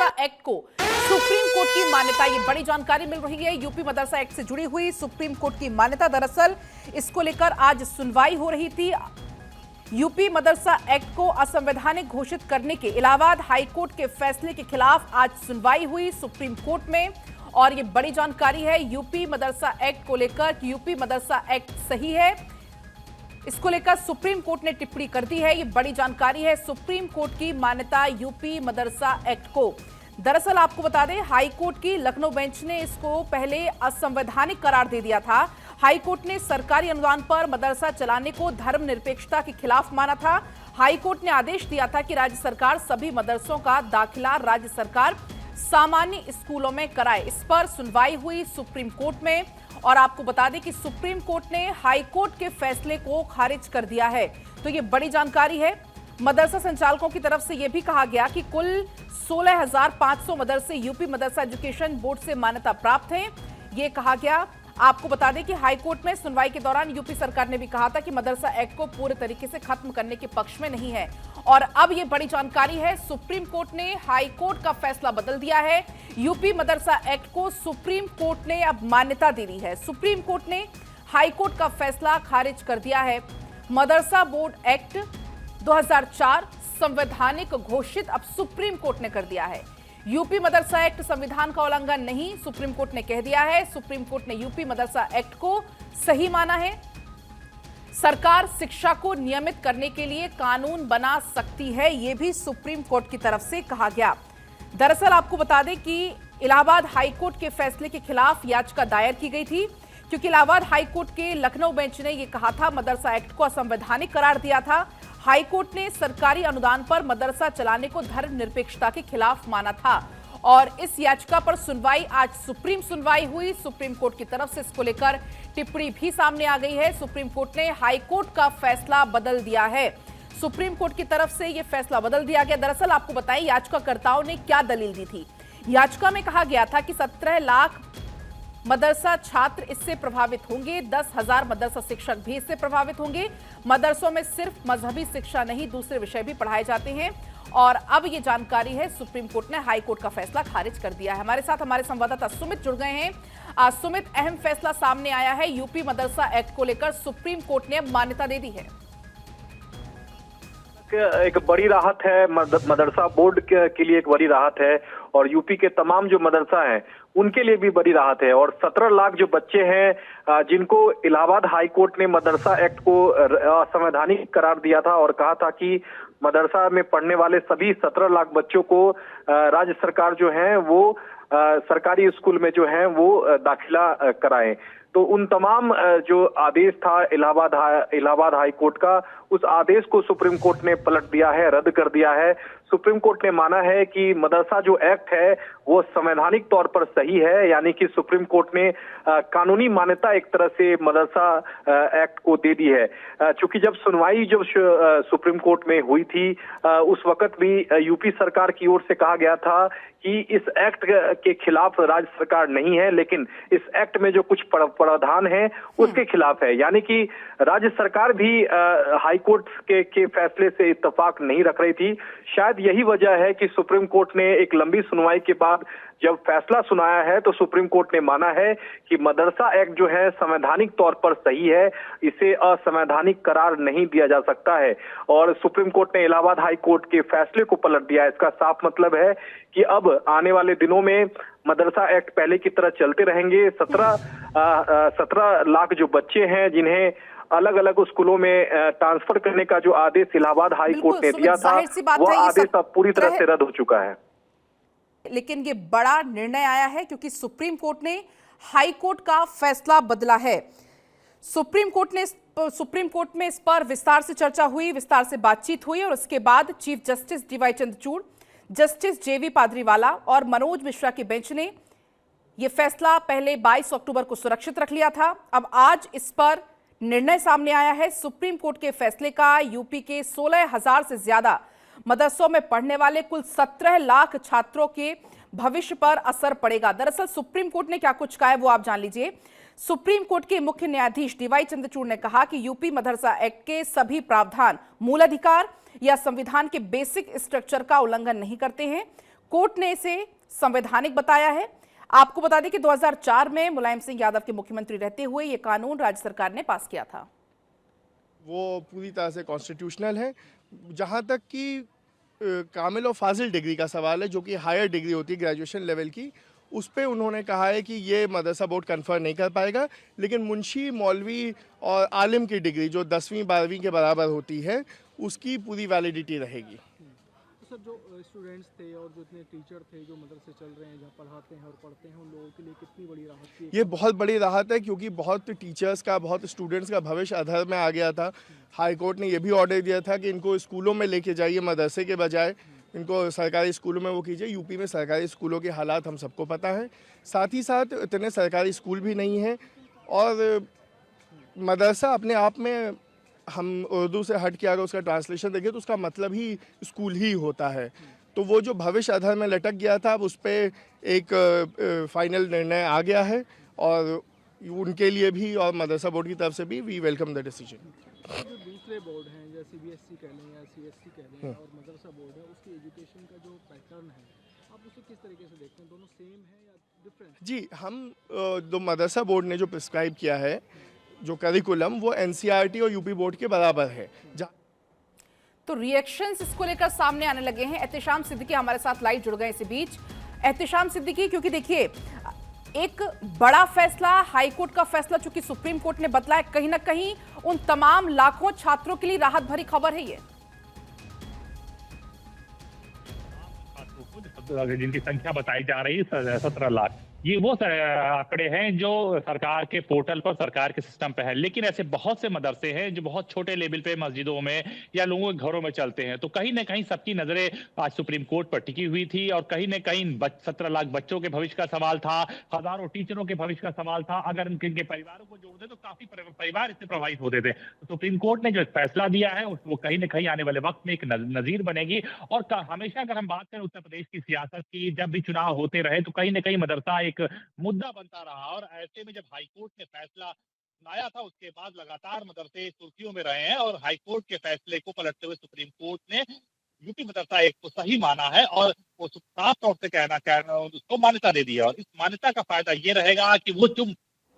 मदरसा act को supreme court की मान्यता। ये बड़ी जानकारी मिल रही है यूपी मदरसा एक्ट से जुड़ी हुई सुप्रीम कोर्ट की मान्यता। दरअसल इसको लेकर आज सुनवाई हो रही थी। यूपी मदरसा एक्ट को असंवैधानिक घोषित करने के इलाहाबाद हाईकोर्ट के फैसले के खिलाफ आज सुनवाई हुई सुप्रीम कोर्ट में। और ये बड़ी जानकारी है यूपी मदरसा एक्ट को लेकर कि यूपी मदरसा एक्ट सही है, इसको लेकर सुप्रीम कोर्ट ने टिप्पणी कर दी है। ये बड़ी जानकारी है सुप्रीम कोर्ट की मान्यता यूपी मदरसा एक्ट को। दरअसल आपको बता दें, हाईकोर्ट की लखनऊ बेंच ने इसको पहले असंवैधानिक करार दे दिया था। हाईकोर्ट ने सरकारी अनुदान पर मदरसा चलाने को धर्मनिरपेक्षता के खिलाफ माना था। हाईकोर्ट ने आदेश दिया था कि राज्य सरकार सभी मदरसों का दाखिला राज्य सरकार सामान्य स्कूलों में कराए। इस पर सुनवाई हुई सुप्रीम कोर्ट में और आपको बता दें कि सुप्रीम कोर्ट ने हाईकोर्ट के फैसले को खारिज कर दिया है। तो ये बड़ी जानकारी है। मदरसा संचालकों की तरफ से यह भी कहा गया कि कुल 16,500 मदरसे यूपी मदरसा एजुकेशन बोर्ड से मान्यता प्राप्त हैं। ये कहा गया। आपको बता दें कि हाईकोर्ट में सुनवाई के दौरान यूपी सरकार ने भी कहा था कि मदरसा एक्ट को पूरे तरीके से खत्म करने के पक्ष में नहीं है। और अब ये बड़ी जानकारी है, सुप्रीम कोर्ट ने हाईकोर्ट का फैसला बदल दिया है। यूपी मदरसा एक्ट को सुप्रीम कोर्ट ने अब मान्यता दे दी है। सुप्रीम कोर्ट ने हाईकोर्ट का फैसला खारिज कर दिया है। मदरसा बोर्ड एक्ट 2004 संवैधानिक घोषित अब सुप्रीम कोर्ट ने कर दिया है। यूपी मदरसा एक्ट संविधान का उल्लंघन नहीं, सुप्रीम कोर्ट ने कह दिया है। सुप्रीम कोर्ट ने यूपी मदरसा एक्ट को सही माना है। सरकार शिक्षा को नियमित करने के लिए कानून बना सकती है, यह भी सुप्रीम कोर्ट की तरफ से कहा गया। दरअसल आपको बता दें कि इलाहाबाद हाईकोर्ट के फैसले के खिलाफ याचिका दायर की गई थी, क्योंकि इलाहाबाद हाईकोर्ट के लखनऊ बेंच ने यह कहा था, मदरसा एक्ट को असंवैधानिक करार दिया था। हाईकोर्ट ने सरकारी अनुदान पर मदरसा चलाने को धर्मनिरपेक्षता के खिलाफ माना था और इस याचिका पर सुनवाई आज सुनवाई हुई। सुप्रीम कोर्ट की तरफ से इसको लेकर टिप्पणी भी सामने आ गई है। सुप्रीम कोर्ट ने हाईकोर्ट का फैसला बदल दिया है। सुप्रीम कोर्ट की तरफ से यह फैसला बदल दिया गया। दरअसल आपको बताएं याचिकाकर्ताओं ने क्या दलील दी थी। याचिका में कहा गया था कि 17 लाख मदरसा छात्र इससे प्रभावित होंगे, 10,000 मदरसा शिक्षक भी इससे प्रभावित होंगे। मदरसों में सिर्फ मजहबी शिक्षा नहीं, दूसरे विषय भी पढ़ाए जाते हैं। और अब ये जानकारी है, सुप्रीम कोर्ट ने हाईकोर्ट का फैसला खारिज कर दिया है। हमारे साथ हमारे संवाददाता सुमित जुड़ गए हैं। सुमित, अहम फैसला सामने आया है, यूपी मदरसा एक्ट को लेकर सुप्रीम कोर्ट ने मान्यता दे दी है। एक बड़ी राहत है, मदरसा बोर्ड के लिए एक बड़ी राहत है और यूपी के तमाम जो मदरसा हैं उनके लिए भी बड़ी राहत है। और 17 लाख जो बच्चे हैं जिनको इलाहाबाद हाई कोर्ट ने मदरसा एक्ट को असंवैधानिक करार दिया था और कहा था कि मदरसा में पढ़ने वाले सभी 17 लाख बच्चों को राज्य सरकार जो है वो सरकारी स्कूल में जो है वो दाखिला कराएं। तो उन तमाम जो आदेश था इलाहाबाद हाई कोर्ट का, उस आदेश को सुप्रीम कोर्ट ने पलट दिया है, रद्द कर दिया है। सुप्रीम कोर्ट ने माना है कि मदरसा जो एक्ट है वो संवैधानिक तौर पर सही है, यानी कि सुप्रीम कोर्ट ने कानूनी मान्यता एक तरह से मदरसा एक्ट को दे दी है। चूंकि जब सुनवाई सुप्रीम कोर्ट में हुई थी उस वक्त भी यूपी सरकार की ओर से कहा गया था कि इस एक्ट के खिलाफ राज्य सरकार नहीं है, लेकिन इस एक्ट में जो कुछ प्रावधान है उसके खिलाफ है। यानी कि राज्य सरकार भी हाईकोर्ट के फैसले से इत्तेफाक नहीं रख रही थी। शायद यही वजह है कि सुप्रीम कोर्ट ने एक लंबी सुनवाई के बाद जब फैसला सुनाया है तो सुप्रीम कोर्ट ने माना है कि मदरसा एक्ट जो है संवैधानिक तौर पर सही है, इसे असंवैधानिक करार नहीं दिया जा सकता है। और सुप्रीम कोर्ट ने इलाहाबाद हाई कोर्ट के फैसले को पलट दिया। इसका साफ मतलब है कि अब आने वाले दिनों में मदरसा एक्ट पहले की तरह चलते रहेंगे। 17 लाख जो बच्चे हैं जिन्हें अलग अलग स्कूलों में ट्रांसफर करने का जो आदेश इलाहाबाद हाई कोर्ट ने दिया था, वह आदेश अब पूरी तरह से रद्द हो चुका है। लेकिन ये बड़ा निर्णय आया है क्योंकि सुप्रीम कोर्ट ने हाई कोर्ट का फैसला बदला है। सुप्रीम कोर्ट में इस पर विस्तार से चर्चा हुई, विस्तार से बातचीत हुई और उसके बाद chief justice DY Chandrachud, justice JB Pardiwala और मनोज मिश्रा की बेंच ने यह फैसला पहले 22 अक्टूबर को सुरक्षित रख लिया था। अब आज इस पर निर्णय सामने आया है। सुप्रीम कोर्ट के फैसले का यूपी के 16,000 से ज्यादा मदरसों में पढ़ने वाले कुल 17 लाख छात्रों के भविष्य पर असर पड़ेगा। दरअसल सुप्रीम कोर्ट ने क्या कुछ कहा है वो आप जान लीजिए। सुप्रीम कोर्ट के मुख्य न्यायाधीश डीवाई चंद्रचूड़ ने कहा कि यूपी मदरसा एक्ट के सभी प्रावधान मूल अधिकार या संविधान के बेसिक स्ट्रक्चर का उल्लंघन नहीं करते हैं। कोर्ट ने इसे संवैधानिक बताया है। आपको बता दें कि 2004 में मुलायम सिंह यादव के मुख्यमंत्री रहते हुए यह कानून राज्य सरकार ने पास किया था। वो पूरी तरह से कॉन्स्टिट्यूशनल है। जहाँ तक कि कामिल और फाजिल डिग्री का सवाल है, जो कि हायर डिग्री होती है ग्रेजुएशन लेवल की, उस पे उन्होंने कहा है कि ये मदरसा बोर्ड कन्फर्म नहीं कर पाएगा, लेकिन मुंशी, मौलवी और आलिम की डिग्री जो 10वीं 12वीं के बराबर होती है, उसकी पूरी वैलिडिटी रहेगी। तो सर, जो स्टूडेंट्स थे और जो इतने टीचर थे जो मदरसे चल रहे हैं, जहाँ पढ़ाते हैं और पढ़ते हैं, उन लोगों के लिए कितनी बड़ी राहत की? ये बहुत बड़ी राहत है, क्योंकि बहुत टीचर्स का, बहुत स्टूडेंट्स का भविष्य अधर में आ गया था। हाई कोर्ट ने ये भी ऑर्डर दिया था कि इनको स्कूलों में लेके जाइए, मदरसे के बजाय इनको सरकारी स्कूलों में वो कीजिए। यूपी में सरकारी स्कूलों के हालात हम सबको पता है। साथ ही साथ इतने सरकारी स्कूल भी नहीं हैं, और मदरसा अपने आप में, हम उर्दू से हट के अगर उसका ट्रांसलेशन देखें तो उसका मतलब ही स्कूल ही होता है। तो वो जो भविष्य अधर में लटक गया था, अब उस पर एक फाइनल निर्णय आ गया है, और उनके लिए भी और मदरसा बोर्ड की तरफ से भी वी वेलकम द डिसीजन। जो दूसरे बोर्ड हैं, जैसे सीबीएसई कह लें या सीएससी कह लें और मदरसा बोर्ड है, उसकी एजुकेशन का जो पैटर्न है, आप उसे किस तरीके से देखते हैं? दोनों सेम है या डिफरेंट? जी, हम जो मदरसा बोर्ड ने जो प्रिस्क्राइब किया है, जो करिकुलम, वो एनसीईआरटी और यूपी बोर्ड के बराबर है। तो रिएक्शंस इसको लेकर सामने आने लगे हैं। एहतेशाम सिद्दीकी हमारे साथ लाइव जुड़ गए इसी बीच। एहतेशाम सिद्दीकी, क्योंकि देखिए, एक बड़ा फैसला, हाईकोर्ट का फैसला चूंकि सुप्रीम कोर्ट ने बदला है, कहीं ना कहीं उन तमाम लाखों छात्रों के लिए राहत भरी खबर है ये। जिनकी संख्या बताई जा रही है 17 लाख, ये वो आंकड़े हैं जो सरकार के पोर्टल पर, सरकार के सिस्टम पे है। लेकिन ऐसे बहुत से मदरसे हैं जो बहुत छोटे लेवल पे मस्जिदों में या लोगों के घरों में चलते हैं। तो कहीं ना कहीं सबकी नजरें आज सुप्रीम कोर्ट पर टिकी हुई थी, और कहीं ना कहीं 17 लाख बच्चों के भविष्य का सवाल था, हजारों टीचरों के भविष्य का सवाल था। अगर इनके परिवारों को जोड़ दे तो काफी परिवार इससे प्रभावित होते थे। तो सुप्रीम कोर्ट ने जो फैसला दिया है वो कहीं ना कहीं आने वाले वक्त में एक नजीर बनेगी। और हमेशा अगर हम बात करें उत्तर प्रदेश की सियासत की, जब भी चुनाव होते रहे तो कहीं ना कहीं मदरसा एक मुद्दा बनता रहा। और ऐसे में जब हाईकोर्ट ने फैसला सुनाया था, उसके बाद लगातार मदरसे सुर्खियों में रहे हैं, और हाईकोर्ट के फैसले को पलटते हुए सुप्रीम कोर्ट ने यूपी मदरसा एक्ट को सही माना है, और वो साफ तौर से कहना उसको मान्यता दे दी है। और इस मान्यता का फायदा ये रहेगा कि वो जो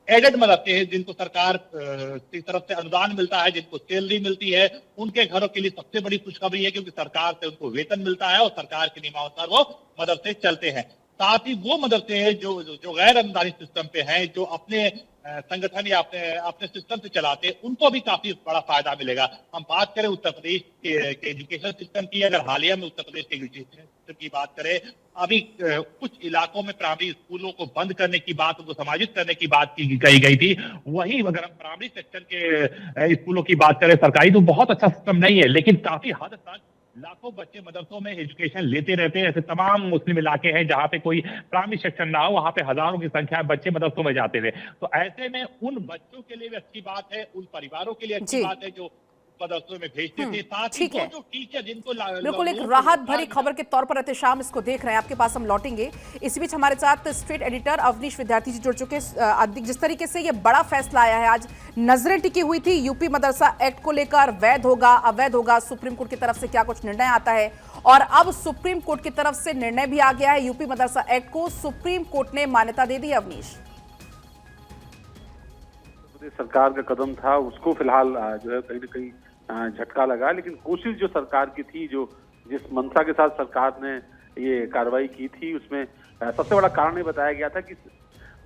एडेड मदरसे हैं, जिनको सरकार की तरफ से अनुदान मिलता है, जिनको सैलरी मिलती है, उनके घरों के लिए सबसे बड़ी खुशखबरी है, क्योंकि सरकार से उनको वेतन मिलता है और सरकार के नियमानुसार वो मदरसे चलते हैं। साथ ही वो मदरसे हैं जो गैर अनुदानित सिस्टम पे हैं, जो अपने संगठन या अपने सिस्टम से चलाते हैं, उनको भी काफी बड़ा फायदा मिलेगा। हम बात करें उत्तर प्रदेश के एजुकेशन सिस्टम की, अगर हालिया में उत्तर प्रदेश के एजुकेशन सिस्टम की बात करें, अभी कुछ इलाकों में प्राइमरी स्कूलों को बंद करने की बात, उनको समाजित करने की बात कही गई थी। वहीं अगर हम प्राइमरी सेक्शन के स्कूलों की बात करें सरकारी, तो बहुत अच्छा सिस्टम नहीं है, लेकिन काफी हद तक लाखों बच्चे मदरसों में एजुकेशन लेते रहते हैं। ऐसे तमाम मुस्लिम इलाके हैं जहां पे कोई प्राइमरी सेक्शन ना हो, वहां पे हजारों की संख्या में बच्चे मदरसों में जाते थे। तो ऐसे में उन बच्चों के लिए भी अच्छी बात है, उन परिवारों के लिए अच्छी बात है जो मदरसों में भेजते थे। साथ ही जो टीचर जिनको बिल्कुल एक राहत भरी खबर के तौर पर एहतेशाम इसको देख रहे हैं। आपके पास हम लौटेंगे। इसी बीच हमारे साथ स्ट्रीट एडिटर अवनीश विद्यार्थी जी जुड़ चुके हैं। जिस तरीके से ये बड़ा फैसला आया है, आज नजरें टिकी हुई थी यूपी मदरसा एक्ट को लेकर, वैध होगा अवैध होगा, सुप्रीम कोर्ट की तरफ से क्या कुछ निर्णय आता है, और अब सुप्रीम कोर्ट की तरफ से निर्णय भी आ गया है। यूपी मदरसा एक्ट को सुप्रीम कोर्ट ने मान्यता दे दी। अवनीश, सरकार का कदम था, उसको फिलहाल जो है कहीं ना कहीं झटका लगा, लेकिन कोशिश जो सरकार की थी, जो जिस मंशा के साथ सरकार ने ये कार्रवाई की थी, उसमें सबसे बड़ा कारण ये बताया गया था कि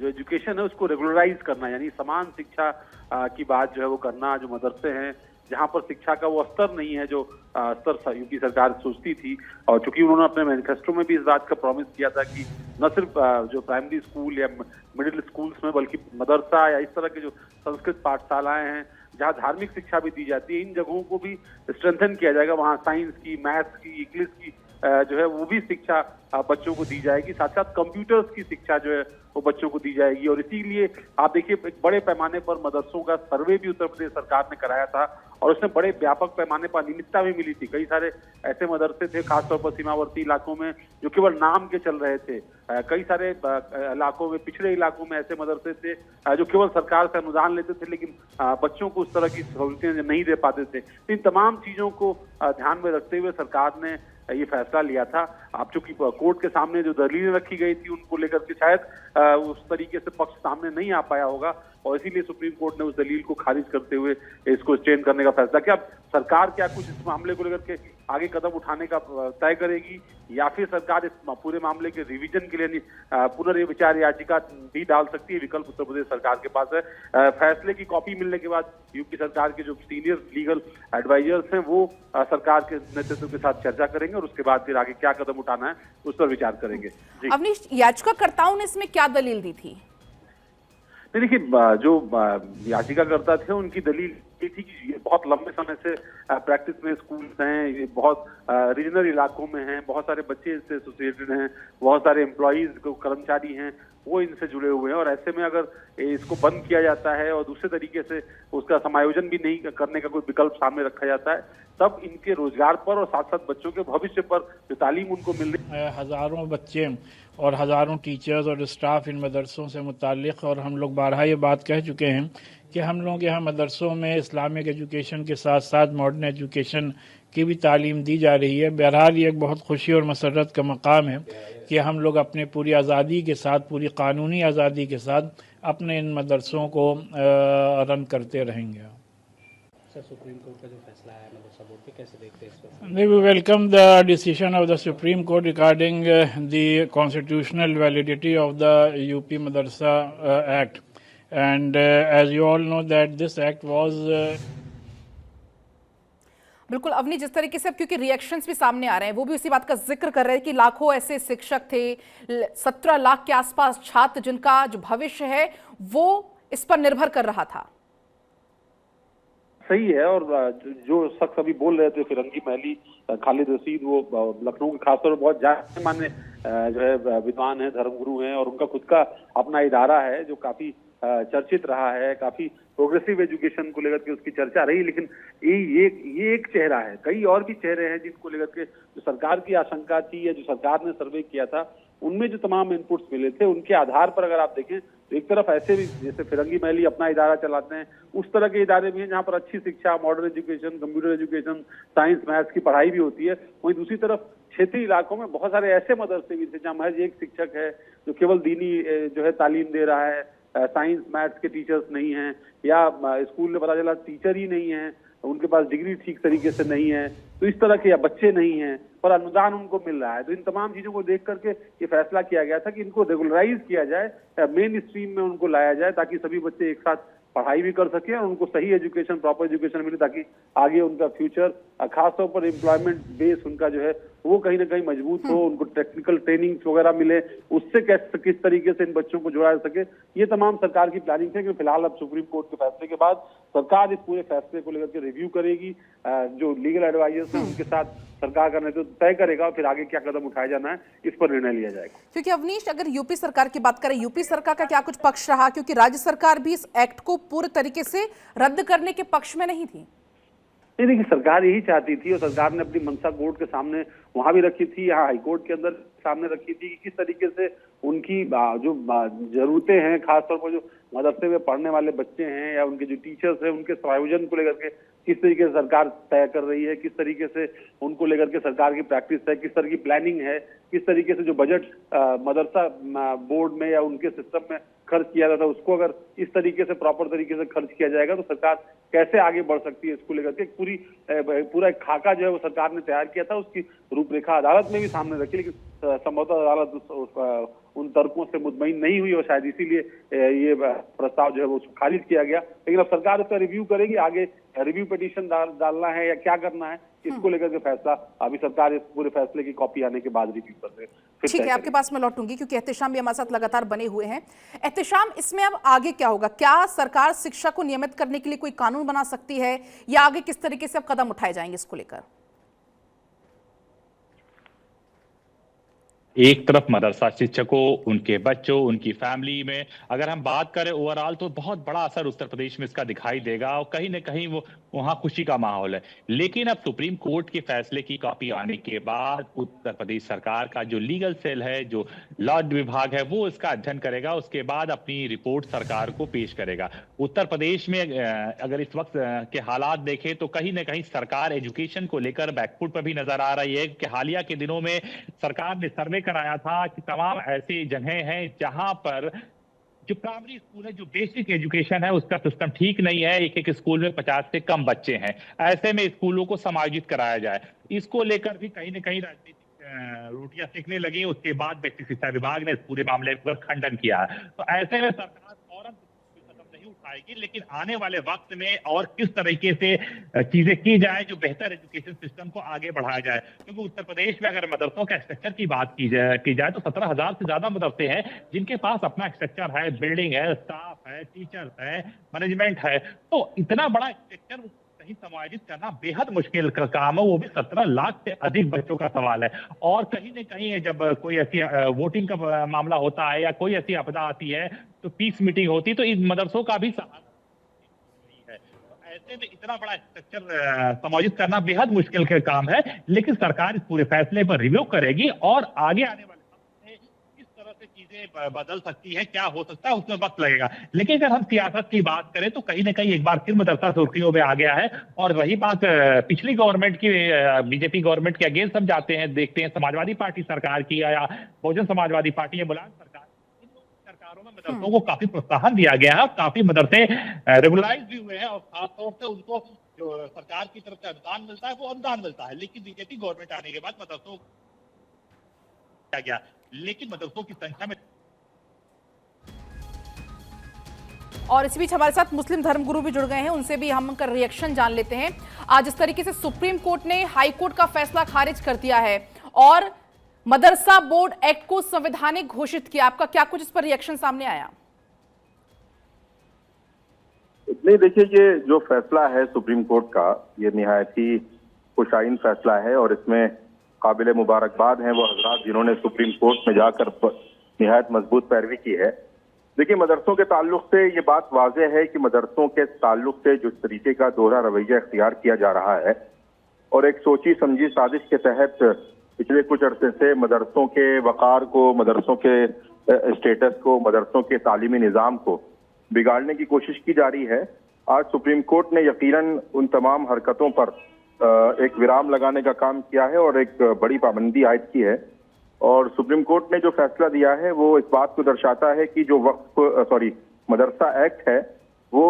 जो एजुकेशन है उसको रेगुलराइज करना, यानी समान शिक्षा की बात जो है वो करना। जो मदरसे हैं जहां पर शिक्षा का वो स्तर नहीं है जो स्तर यूपी सरकार सोचती थी, और चूंकि उन्होंने अपने मैनिफेस्टो में भी इस बात का प्रॉमिस किया था कि न सिर्फ जो प्राइमरी स्कूल या मिडिल स्कूल्स में, बल्कि मदरसा या इस तरह के जो संस्कृत पाठशालाएं हैं जहाँ धार्मिक शिक्षा भी दी जाती है, इन जगहों को भी स्ट्रेंथन किया जाएगा। वहाँ साइंस की, मैथ्स की, इंग्लिश की जो है वो भी शिक्षा बच्चों को दी जाएगी। साथ साथ कंप्यूटर्स की शिक्षा जो है वो बच्चों को दी जाएगी। और इसीलिए आप देखिए, एक बड़े पैमाने पर मदरसों का सर्वे भी उत्तर प्रदेश सरकार ने कराया था, और उसमें बड़े व्यापक पैमाने पर नियमितता भी मिली थी। कई सारे ऐसे मदरसे थे, खासतौर पर सीमावर्ती इलाकों में, जो केवल नाम के चल रहे थे। कई सारे इलाकों में, पिछड़े इलाकों में ऐसे मदरसे थे जो केवल सरकार से अनुदान लेते थे, लेकिन बच्चों को उस तरह की सहूलतें नहीं दे पाते थे। इन तमाम चीजों को ध्यान में रखते हुए सरकार ने ये फैसला लिया था। अब चूंकि कोर्ट के सामने जो दलीलें रखी गई थी उनको लेकर के शायद उस तरीके से पक्ष सामने नहीं आ पाया होगा और इसीलिए सुप्रीम कोर्ट ने उस दलील को खारिज करते हुए इसको स्टेन करने का फैसला किया। अब सरकार क्या कुछ इस मामले को लेकर के आगे कदम उठाने का तय करेगी या फिर सरकार इस पूरे मामले के रिवीजन के लिए पुनर्विचार याचिका भी डाल सकती है, विकल्प उत्तर प्रदेश सरकार के पास है। फैसले की कॉपी मिलने के बाद यूपी सरकार के जो सीनियर लीगल एडवाइजर्स हैं वो सरकार के नेतृत्व के साथ चर्चा करेंगे और उसके बाद फिर आगे क्या कदम उठाना है उस पर विचार करेंगे। अवनीश, याचिकाकर्ताओं ने इसमें क्या दलील दी थी? देखिए, जो याचिकाकर्ता थे उनकी दलील ये थी कि ये बहुत लंबे समय से प्रैक्टिस में स्कूल्स हैं, ये बहुत रीजनल इलाकों में हैं, बहुत सारे बच्चे इससे एसोसिएटेड हैं, बहुत सारे एम्प्लॉयज कर्मचारी हैं वो इनसे जुड़े हुए हैं और ऐसे में अगर इसको बंद किया जाता है और दूसरे तरीके से उसका समायोजन भी नहीं करने का कोई विकल्प सामने रखा जाता है तब इनके रोजगार पर और साथ साथ बच्चों के भविष्य पर जो तालीम उनको मिल रही है। हज़ारों बच्चे और हज़ारों टीचर्स और स्टाफ इन मदरसों से मुताल्लिक़, और हम लोग बारहा ये बात कह चुके हैं कि हम लोग यहाँ मदरसों में इस्लामिक एजुकेशन के साथ साथ मॉडर्न एजुकेशन की भी तालीम दी जा रही है। बहरहाल ये एक बहुत खुशी और मसरत का मकाम है कि हम लोग अपने पूरी आज़ादी के साथ, पूरी कानूनी आज़ादी के साथ अपने इन मदरसों को रन करते रहेंगे। सुप्रीम कोर्ट का जो फैसला है मदरसा बोर्ड पे कैसे देखते हैं इस पर? We welcome the decision of the Supreme Court regarding the constitutional validity of the UP Madrasa Act, and as you all know that this act was बिल्कुल अवनी, जिस तरीके से अब क्योंकि रिएक्शंस भी सामने आ रहे हैं वो भी उसी बात का जिक्र कर रहे हैं कि लाखों ऐसे शिक्षक थे, 17 लाख के आसपास छात्र जिनका जो भविष्य है वो इस पर निर्भर कर रहा था। सही है, और जो शख्स अभी बोल रहे थे फिरंगी महली खालिद रशीद, वो लखनऊ के खासतौर पर बहुत जाने माने जो है विद्वान है, धर्मगुरु हैं और उनका खुद का अपना इदारा है जो काफी चर्चित रहा है, काफी प्रोग्रेसिव एजुकेशन को लेकर के उसकी चर्चा रही। लेकिन ये एक चेहरा है, कई और भी चेहरे हैं जिनको लेकर के जो सरकार की आशंका थी या जो सरकार ने सर्वे किया था उनमें जो तमाम इनपुट्स मिले थे उनके आधार पर अगर आप देखें तो एक तरफ ऐसे भी जैसे फिरंगी महली अपना इदारा चलाते हैं उस तरह के इदारे भी हैं जहां पर अच्छी शिक्षा, modern education, computer education, science maths की पढ़ाई भी होती है। वहीं दूसरी तरफ क्षेत्रीय इलाकों में बहुत सारे ऐसे मदरसे भी थे जहां महज एक शिक्षक है जो केवल दीनी जो है तालीम दे रहा है, साइंस मैथ्स के टीचर्स नहीं हैं, या स्कूल में पता चला टीचर ही नहीं है, उनके पास डिग्री ठीक तरीके से नहीं है, तो इस तरह के या बच्चे नहीं हैं पर अनुदान उनको मिल रहा है। तो इन तमाम चीजों को देख करके ये फैसला किया गया था कि इनको रेगुलराइज किया जाए, मेन स्ट्रीम में उनको लाया जाए ताकि सभी बच्चे एक साथ पढ़ाई भी कर सके और उनको सही एजुकेशन, प्रॉपर एजुकेशन मिले ताकि आगे उनका फ्यूचर, खासतौर पर एम्प्लॉयमेंट बेस उनका जो है वो कहीं ना कहीं मजबूत हो, उनको टेक्निकल ट्रेनिंग वगैरह मिले, उससे किस तरीके से इन बच्चों को जोड़ा जा सके, ये तमाम सरकार की प्लानिंग है। कि फिलहाल अब सुप्रीम कोर्ट के फैसले के बाद सरकार इस पूरे फैसले को लेकर के रिव्यू करेगी, जो लीगल एडवाइजर्स हैं उनके साथ सरकार का नेतृत्व तय करेगा और फिर आगे क्या कदम उठाया जाना है इस पर निर्णय लिया जाएगा। क्योंकि अवनीश, अगर यूपी सरकार की बात करें, यूपी सरकार का क्या कुछ पक्ष रहा, क्योंकि राज्य सरकार भी इस एक्ट को पूरे तरीके से रद्द करने के पक्ष में नहीं थी? नहीं, देखिए सरकार यही चाहती थी और सरकार ने अपनी मंशा कोर्ट के सामने वहां भी रखी थी, यहाँ हाईकोर्ट के अंदर सामने रखी थी कि किस तरीके से उनकी जो जरूरतें हैं, खासतौर पर जो मदरसे में पढ़ने वाले बच्चे हैं या उनके जो टीचर्स हैं उनके समायोजन को लेकर के किस तरीके से सरकार तय कर रही है, किस तरीके से उनको लेकर के सरकार की प्रैक्टिस है, किस तरह की प्लानिंग है, किस तरीके से जो बजट मदरसा बोर्ड में या उनके सिस्टम में खर्च किया जाता है उसको अगर इस तरीके से प्रॉपर तरीके से खर्च किया जाएगा तो सरकार कैसे आगे बढ़ सकती है इसको लेकर के पूरा एक खाका जो है वो सरकार ने तैयार किया था, उसकी रूपरेखा अदालत में भी सामने रखी, लेकिन संभवतः अदालत उन तर्कों से मुतमईन नहीं हुई और शायद इसीलिए ये प्रस्ताव जो है वो खारिज किया गया। लेकिन अब सरकार उसका रिव्यू करेगी, आगे रिव्यू पिटीशन डालना है या क्या करना है इसको लेकर के फैसला अभी सरकार इस पूरे फैसले की कॉपी आने के बाद रिव्यू कर रहे हैं। ठीक है, आपके पास मैं लौटूंगी क्योंकि एहतेशाम भी हमारे साथ लगातार बने हुए हैं। एहतेशाम, इसमें अब आगे क्या होगा? क्या सरकार शिक्षा को नियमित करने के लिए कोई कानून बना सकती है या आगे किस तरीके से अब कदम उठाए जाएंगे इसको लेकर? एक तरफ मदरसा शिक्षकों, उनके बच्चों, उनकी फैमिली में अगर हम बात करें ओवरऑल तो बहुत बड़ा असर उत्तर प्रदेश में इसका दिखाई देगा और कहीं न कहीं वो वहाँ खुशी का माहौल है। लेकिन अब सुप्रीम कोर्ट के फैसले की कॉपी आने के बाद उत्तर प्रदेश सरकार का जो लीगल सेल है, जो लॉ विभाग है, वो इसका अध्ययन करेगा। उसके बाद अपनी रिपोर्ट सरकार को पेश करेगा। उत्तर प्रदेश में अगर इस वक्त के हालात देखें तो कहीं न कहीं सरकार एजुकेशन को लेकर बैकफुट पर भी नजर आ रही है कि हालिया के दिनों में सरकार ने सर्वे कराया था कि तमाम ऐसी जगह हैं जहां पर जो प्राइमरी स्कूल है, जो बेसिक एजुकेशन है, उसका सिस्टम ठीक नहीं है। एक एक स्कूल में 50 से कम बच्चे हैं। ऐसे में स्कूलों को समायोजित कराया जाए, इसको लेकर भी कहीं न कहीं राजनीतिक रोटियां सेकने लगी। उसके बाद बेसिक शिक्षा विभाग ने इस पूरे मामले पर खंडन किया है। तो ऐसे में सरकार फौरन कदम नहीं उठाएगी, लेकिन आने वाले वक्त में और किस तरीके से चीजें की जाए जो बेहतर एजुकेशन सिस्टम को आगे बढ़ाया जाए। क्योंकि उत्तर प्रदेश में अगर मदरसों का स्ट्रक्चर की बात की जाए तो 17,000 से ज्यादा मदरसे हैं जिनके पास अपना स्ट्रक्चर है, बिल्डिंग है, स्टाफ है, टीचर्स है, मैनेजमेंट है। तो इतना बड़ा स्ट्रक्चर कहीं समायोजित करना बेहद मुश्किल का काम है, वो भी 17 लाख से अधिक बच्चों का सवाल है। और कहीं न कहीं जब कोई ऐसी वोटिंग का मामला होता है या कोई ऐसी आपदा आती है तो पीस मीटिंग होती है, तो इन मदरसों का भी सहारा है। तो ऐसे में इतना बड़ा स्ट्रक्चर समायोजित करना बेहद मुश्किल का काम है। लेकिन सरकार इस पूरे फैसले पर रिव्यू करेगी और आगे आने वाले किस तरह से चीजें बदल सकती है, क्या हो सकता है, उसमें वक्त लगेगा। लेकिन अगर हम सियासत की बात करें तो कहीं ना कहीं एक बार फिर मदरसा सुर्खियों में आ गया है। और वही बात पिछली गवर्नमेंट की, बीजेपी गवर्नमेंट के अगेंस्ट हम जाते हैं, देखते हैं समाजवादी पार्टी सरकार की या बहुजन समाजवादी पार्टी या मुलायम सरकार, इन सरकारों में मदरसों को काफी प्रोत्साहन दिया गया है। काफी मदरसे रेगुलराइज भी हुए हैं और खासतौर से उनको जो सरकार की तरफ से अनुदान मिलता है वो अनुदान मिलता है। लेकिन बीजेपी गवर्नमेंट आने के बाद मदरसों गया, लेकिन मदरसों की संख्या में। और इसी बीच हमारे साथ मुस्लिम धर्मगुरु भी जुड़ गए हैं, उनसे भी हम उनका रिएक्शन जान लेते हैं। आज इस तरीके से सुप्रीम कोर्ट ने हाई कोर्ट का फैसला खारिज कर दिया है और मदरसा बोर्ड एक्ट को संवैधानिक घोषित किया। आपका क्या कुछ इस पर रिएक्शन सामने आया? नहीं, देखिए, ये जो फैसला है सुप्रीम कोर्ट का, ये निहायत ही खुशाइन फैसला है और इसमें काबिले मुबारकबाद हैं वो हजरात जिन्होंने सुप्रीम कोर्ट में जाकर निहायत मजबूत पैरवी की है। देखिए, मदरसों के ताल्लुक से ये बात वाज़ेह है कि मदरसों के ताल्लुक से जिस तरीके का दोहरा रवैया इख्तियार किया जा रहा है और एक सोची समझी साजिश के तहत पिछले कुछ अरसे से मदरसों के वक़ार को, मदरसों के स्टेटस को, मदरसों के तालीमी निज़ाम को बिगाड़ने की कोशिश की जा रही है। आज सुप्रीम कोर्ट ने यकीनन उन तमाम हरकतों पर एक विराम लगाने का काम किया है और एक बड़ी पाबंदी आयद की है। और सुप्रीम कोर्ट ने जो फैसला दिया है वो इस बात को दर्शाता है कि जो मदरसा एक्ट है वो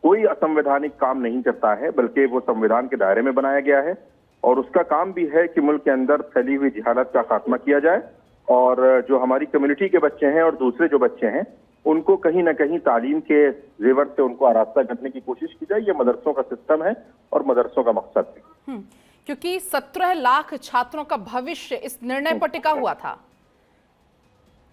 कोई असंवैधानिक काम नहीं करता है, बल्कि वो संविधान के दायरे में बनाया गया है और उसका काम भी है कि मुल्क के अंदर फैली हुई जिहालत का खात्मा किया जाए और जो हमारी कम्युनिटी के बच्चे हैं और दूसरे जो बच्चे हैं उनको कहीं ना कहीं तालीम के जेवर से उनको आरास्ता करने की कोशिश की जाए। ये मदरसों का सिस्टम है और मदरसों का मकसद है। क्योंकि 17 लाख छात्रों का भविष्य इस निर्णय पर टिका हुआ था,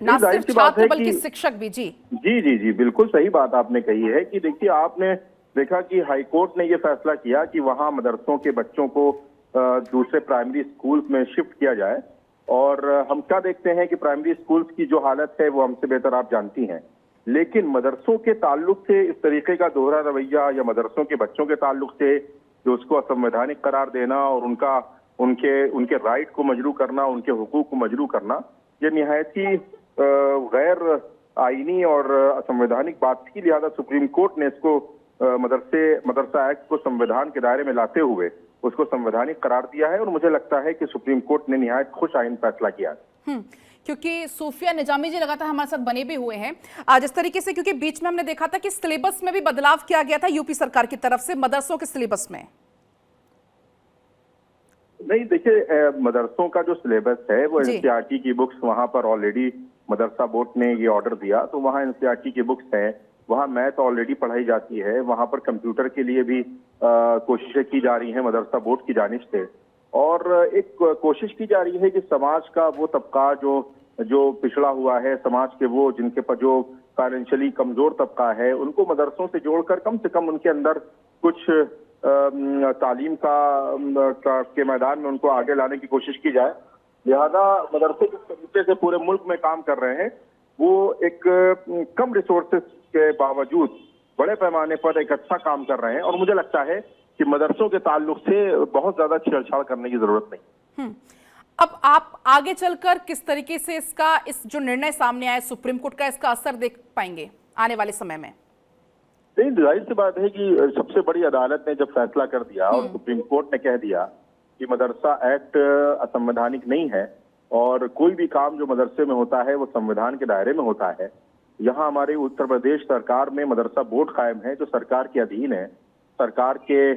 ना सिर्फ छात्र बल्कि शिक्षक भी। जी जी जी जी बिल्कुल सही बात आपने कही है कि देखिए, आपने देखा कि हाई कोर्ट ने ये फैसला किया कि वहां मदरसों के बच्चों को दूसरे प्राइमरी स्कूल्स में शिफ्ट किया जाए। और हम क्या देखते हैं कि प्राइमरी स्कूल्स की जो हालत है वो हमसे बेहतर आप जानती हैं। लेकिन मदरसों के ताल्लुक से इस तरीके का दोहरा रवैया या मदरसों के बच्चों के ताल्लुक से जो उसको असंवैधानिक करार देना और उनके राइट को मजरू करना, उनके हुकूक को मजरू करना, ये निहायत ही गैर आईनी और असंवैधानिक बात थी। लिहाजा सुप्रीम कोर्ट ने इसको मदरसा एक्ट को संविधान के दायरे में लाते हुए उसको संवैधानिक करार दिया है और मुझे लगता है कि सुप्रीम कोर्ट ने निहायत खुश आइन फैसला किया है। क्योंकि सूफिया निजामी जी लगातार हमारे साथ बने भी हुए हैं आज इस तरीके से, क्योंकि बीच में हमने देखा था कि सिलेबस में भी बदलाव किया गया था यूपी सरकार की तरफ से मदरसों के सिलेबस में। नहीं, देखिए, मदरसों का जो सिलेबस है वो एनसीईआरटी की बुक्स, वहां पर ऑलरेडी मदरसा बोर्ड ने ये ऑर्डर दिया तो वहाँ एनसीईआरटी की बुक्स हैं, वहाँ मैथ ऑलरेडी पढ़ाई जाती है, वहाँ पर कंप्यूटर के लिए भी कोशिशें की जा रही हैं मदरसा बोर्ड की जानिब से। और एक कोशिश की जा रही है कि समाज का वो तबका जो पिछड़ा हुआ है, समाज के वो जिनके पर जो फाइनेंशियली कमजोर तबका है, उनको मदरसों से जोड़कर कम से कम उनके अंदर कुछ तालीम के मैदान में उनको आगे लाने की कोशिश की जाए। लिहाजा मदरसे जिस तरीके से पूरे मुल्क में काम कर रहे हैं वो एक कम रिसोर्सेज के बावजूद बड़े पैमाने पर एक अच्छा काम कर रहे हैं और मुझे लगता है कि मदरसों के ताल्लुक से बहुत ज्यादा छेड़छाड़ करने की जरूरत नहीं। अब आप आगे चलकर किस तरीके से इस जो निर्णय सामने आया सुप्रीम कोर्ट का, इसका असर देख पाएंगे आने वाले समय में? नहीं, जाहिर सी बात है कि सबसे बड़ी अदालत ने जब फैसला कर दिया और सुप्रीम कोर्ट ने कह दिया कि मदरसा एक्ट असंवैधानिक नहीं है और कोई भी काम जो मदरसे में होता है वो संविधान के दायरे में होता है। यहाँ हमारे उत्तर प्रदेश सरकार में मदरसा बोर्ड कायम है जो सरकार के अधीन है। सरकार के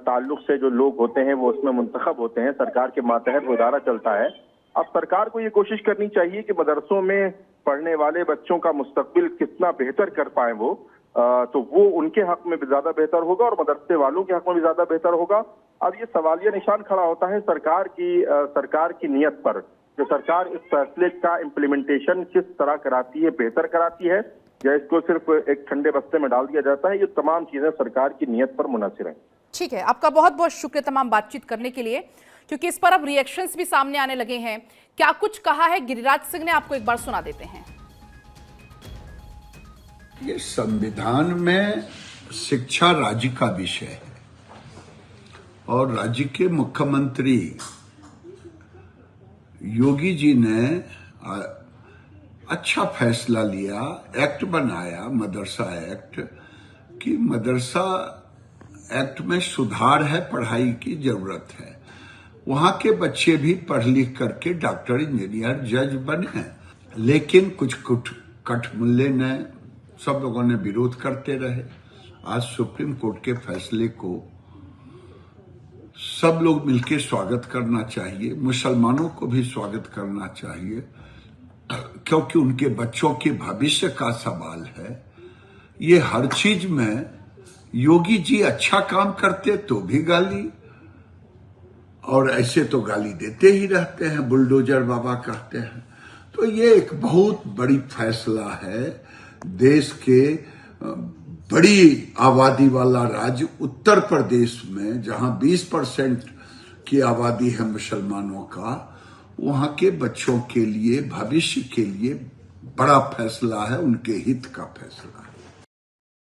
ताल्लुक से जो लोग होते हैं वो उसमें मुंतखब होते हैं, सरकार के मातहत वो इदारा चलता है। अब सरकार को ये कोशिश करनी चाहिए कि मदरसों में पढ़ने वाले बच्चों का मुस्तकबिल कितना बेहतर कर पाए वो, तो वो उनके हक में भी ज्यादा बेहतर होगा और मदरसे वालों के हक में भी ज्यादा बेहतर होगा। अब ये सवालिया निशान खड़ा होता है सरकार की नीयत पर, जो सरकार इस फैसले का इम्प्लीमेंटेशन किस तरह कराती है, बेहतर कराती है या इसको सिर्फ एक ठंडे बस्ते में डाल दिया जाता है। ये तमाम चीजें सरकार की नीयत पर मुनहसर हैं। ठीक है, आपका बहुत बहुत शुक्रिया तमाम बातचीत करने के लिए, क्योंकि इस पर अब रिएक्शंस भी सामने आने लगे हैं। क्या कुछ कहा है गिरिराज सिंह ने, आपको एक बार सुना देते हैं। ये संविधान में शिक्षा राज्य का विषय है और राज्य के मुख्यमंत्री योगी जी ने अच्छा फैसला लिया, एक्ट बनाया मदरसा एक्ट, कि मदरसा एक्ट में सुधार है, पढ़ाई की जरूरत है। वहां के बच्चे भी पढ़ लिख करके डॉक्टर, इंजीनियर, जज बने, लेकिन कुछ कठमुल्ले ने, सब लोगों ने विरोध करते रहे। आज सुप्रीम कोर्ट के फैसले को सब लोग मिलकर स्वागत करना चाहिए, मुसलमानों को भी स्वागत करना चाहिए, क्योंकि उनके बच्चों के भविष्य का सवाल है। ये हर चीज में योगी जी अच्छा काम करते तो भी गाली, और ऐसे तो गाली देते ही रहते हैं, बुलडोजर बाबा कहते हैं। तो ये एक बहुत बड़ी फैसला है। देश के बड़ी आबादी वाला राज्य उत्तर प्रदेश में, जहां 20% की आबादी है मुसलमानों का, वहां के बच्चों के लिए, भविष्य के लिए बड़ा फैसला है, उनके हित का फैसला है।